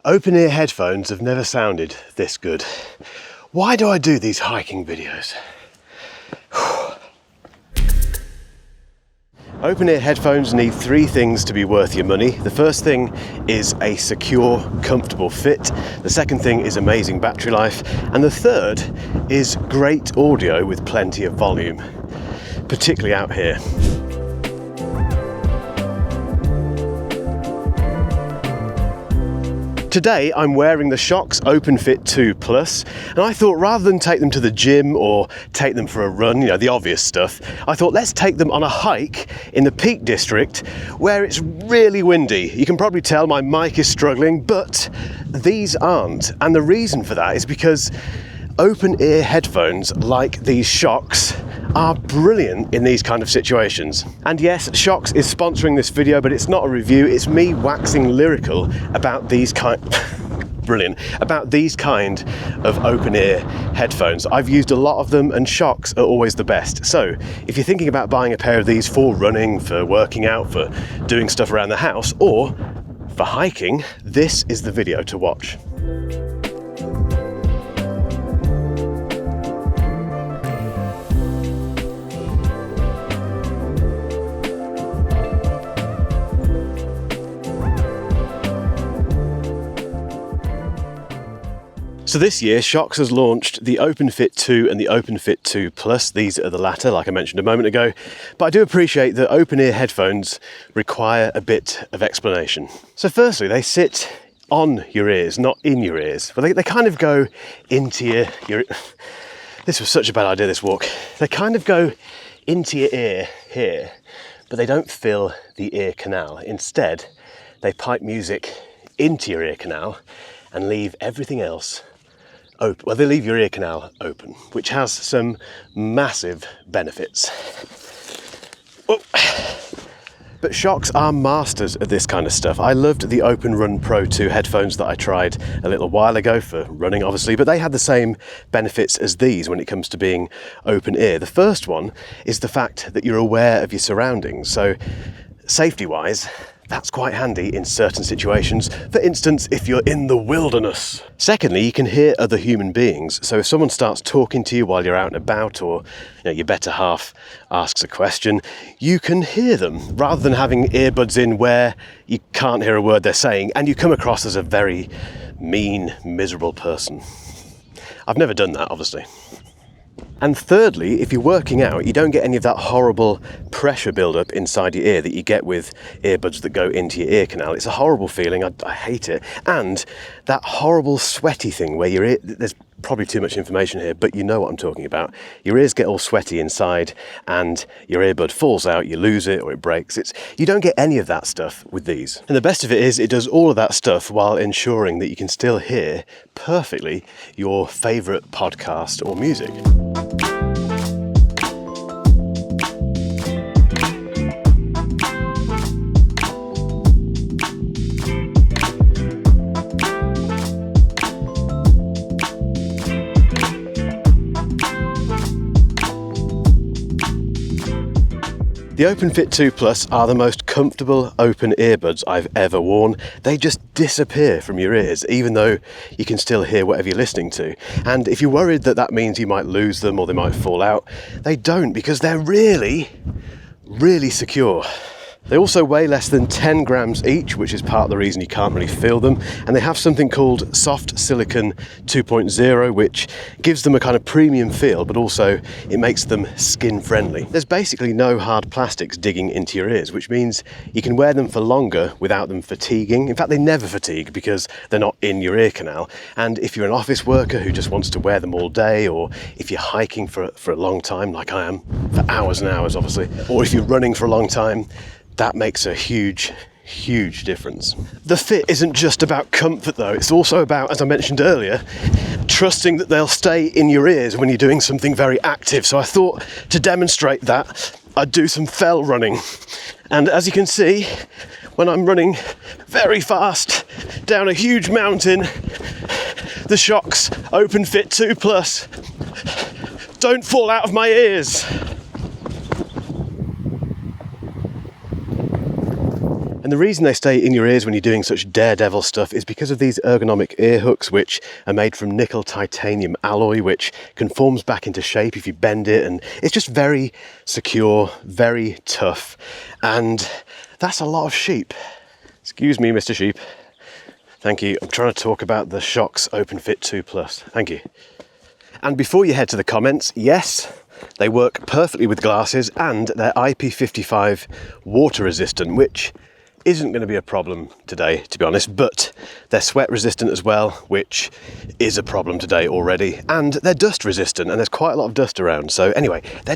Open-ear headphones have never sounded this good. Why do I do these hiking videos? Open-ear headphones need three things to be worth your money. The first thing is a secure, comfortable fit. The second thing is amazing battery life. And the third is great audio with plenty of volume, particularly out here. Today I'm wearing the Shokz OpenFit 2 Plus, and I thought rather than take them to the gym or take them for a run, you know, the obvious stuff, I thought let's take them on a hike in the Peak District where it's really windy. You can probably tell my mic is struggling, but these aren't. And the reason for that is because open-ear headphones like these Shokz are brilliant in these kind of situations. And yes, Shokz is sponsoring this video, but it's not a review, it's me waxing lyrical about these kind of open-ear headphones. I've used a lot of them and Shokz are always the best. So if you're thinking about buying a pair of these for running, for working out, for doing stuff around the house, or for hiking, this is the video to watch. So this year, Shokz has launched the OpenFit 2 and the OpenFit 2 Plus. These are the latter, like I mentioned a moment ago. But I do appreciate that open-ear headphones require a bit of explanation. So firstly, they sit on your ears, not in your ears. Well, they kind of go into your... This was such a bad idea, this walk. They kind of go into your ear here, but they don't fill the ear canal. Instead, they pipe music into your ear canal and leave everything else open. Well, they leave your ear canal open, which has some massive benefits. Oh. But Shokz are masters of this kind of stuff. I loved the Open Run Pro 2 headphones that I tried a little while ago for running, obviously, but they had the same benefits as these when it comes to being open ear. The first one is the fact that you're aware of your surroundings. So safety-wise, that's quite handy in certain situations. For instance, if you're in the wilderness. Secondly, you can hear other human beings. So if someone starts talking to you while you're out and about, or your better half asks a question, you can hear them rather than having earbuds in where you can't hear a word they're saying and you come across as a very mean, miserable person. I've never done that, obviously. And thirdly, if you're working out, you don't get any of that horrible pressure build-up inside your ear that you get with earbuds that go into your ear canal. It's a horrible feeling, I hate it. And that horrible sweaty thing where your ear, there's probably too much information here, but you know what I'm talking about. Your ears get all sweaty inside and your earbud falls out, you lose it or it breaks. You don't get any of that stuff with these. And the best of it is it does all of that stuff while ensuring that you can still hear perfectly your favourite podcast or music. The OpenFit 2 Plus are the most comfortable open earbuds I've ever worn. They just disappear from your ears, even though you can still hear whatever you're listening to. And if you're worried that that means you might lose them or they might fall out, they don't, because they're really, really secure. They also weigh less than 10 grams each, which is part of the reason you can't really feel them. And they have something called Soft Silicon 2.0, which gives them a kind of premium feel, but also it makes them skin friendly. There's basically no hard plastics digging into your ears, which means you can wear them for longer without them fatiguing. In fact, they never fatigue because they're not in your ear canal. And if you're an office worker who just wants to wear them all day, or if you're hiking for a long time, like I am, for hours and hours, obviously, or if you're running for a long time, that makes a huge difference. The fit isn't just about comfort though, it's also about, as I mentioned earlier, trusting that they'll stay in your ears when you're doing something very active. So I thought to demonstrate that, I'd do some fell running. And as you can see, when I'm running very fast down a huge mountain, the Shokz OpenFit 2 Plus don't fall out of my ears. And And the reason they stay in your ears when you're doing such daredevil stuff is because of these ergonomic ear hooks, which are made from nickel titanium alloy, which conforms back into shape if you bend it, and it's just very secure, very tough, and that's a lot of sheep. Excuse me, Mr. Sheep. Thank you. I'm trying to talk about the Shokz OpenFit 2 Plus. Thank you. And before you head to the comments, yes, they work perfectly with glasses and they're IP55 water resistant, which isn't going to be a problem today, to be honest, but they're sweat resistant as well, which is a problem today already. And they're dust resistant, and there's quite a lot of dust around. So anyway, they're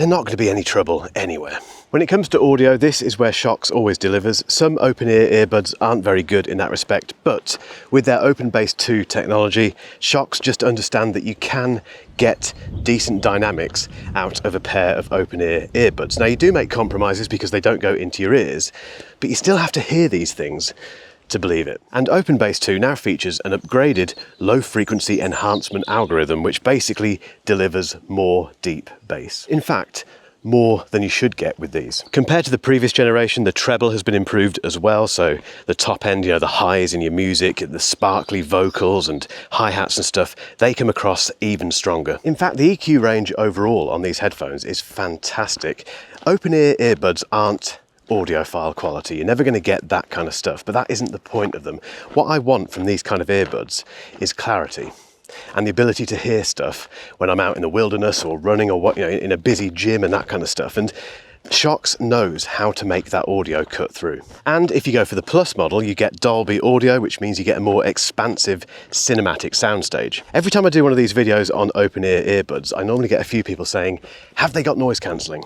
not going to be any trouble anywhere. When it comes to audio, this is where Shokz always delivers. Some open-ear earbuds aren't very good in that respect, but with their OpenBass 2 technology, Shokz just understand that you can get decent dynamics out of a pair of open-ear earbuds. Now, you do make compromises because they don't go into your ears, but you still have to hear these things to believe it. And OpenBass 2 now features an upgraded low-frequency enhancement algorithm, which basically delivers more deep bass. In fact, more than you should get with these. Compared to the previous generation, the treble has been improved as well, so the top end, the highs in your music, the sparkly vocals and hi-hats and stuff, they come across even stronger. In fact, the EQ range overall on these headphones is fantastic. Open-ear earbuds aren't audiophile quality. You're never going to get that kind of stuff, but that isn't the point of them. What I want from these kind of earbuds is clarity and the ability to hear stuff when I'm out in the wilderness or running or in a busy gym and that kind of stuff. And Shokz knows how to make that audio cut through. And if you go for the Plus model, you get Dolby audio, which means you get a more expansive cinematic soundstage. Every time I do one of these videos on open-ear earbuds, I normally get a few people saying, have they got noise cancelling?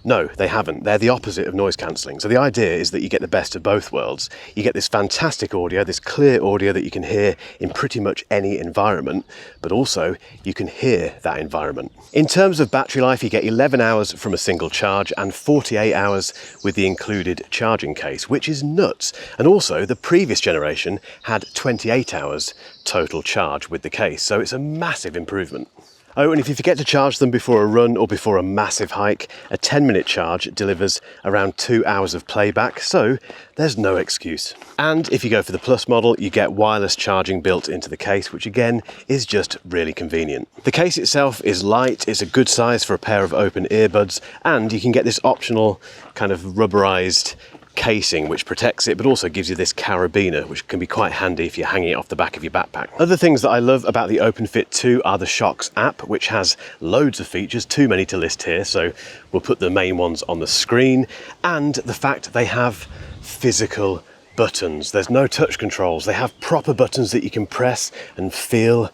No, they haven't. They're the opposite of noise cancelling. So the idea is that you get the best of both worlds. You get this fantastic audio, this clear audio that you can hear in pretty much any environment, but also you can hear that environment. In terms of battery life, you get 11 hours from a single charge and 48 hours with the included charging case, which is nuts. And also the previous generation had 28 hours total charge with the case, so it's a massive improvement. Oh, and if you forget to charge them before a run or before a massive hike, a 10-minute charge delivers around 2 hours of playback, so there's no excuse. And if you go for the Plus model, you get wireless charging built into the case, which again is just really convenient. The case itself is light, it's a good size for a pair of open earbuds, and you can get this optional kind of rubberized casing which protects it, but also gives you this carabiner, which can be quite handy if you're hanging it off the back of your backpack. Other things that I love about the OpenFit 2 are the Shokz app, which has loads of features, too many to list here, so we'll put the main ones on the screen, and the fact they have physical buttons. There's no touch controls, they have proper buttons that you can press and feel.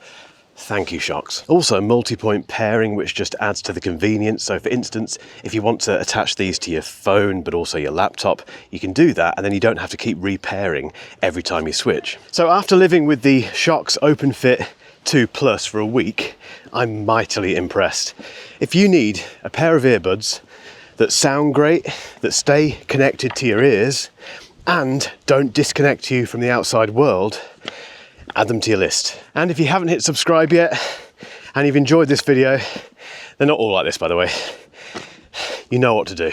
Thank you, Shokz. Also, multi-point pairing, which just adds to the convenience. So for instance, if you want to attach these to your phone, but also your laptop, you can do that, and then you don't have to keep repairing every time you switch. So after living with the Shokz OpenFit 2 Plus for a week, I'm mightily impressed. If you need a pair of earbuds that sound great, that stay connected to your ears, and don't disconnect you from the outside world, add them to your list. And if you haven't hit subscribe yet and you've enjoyed this video, they're not all like this, by the way, you know what to do.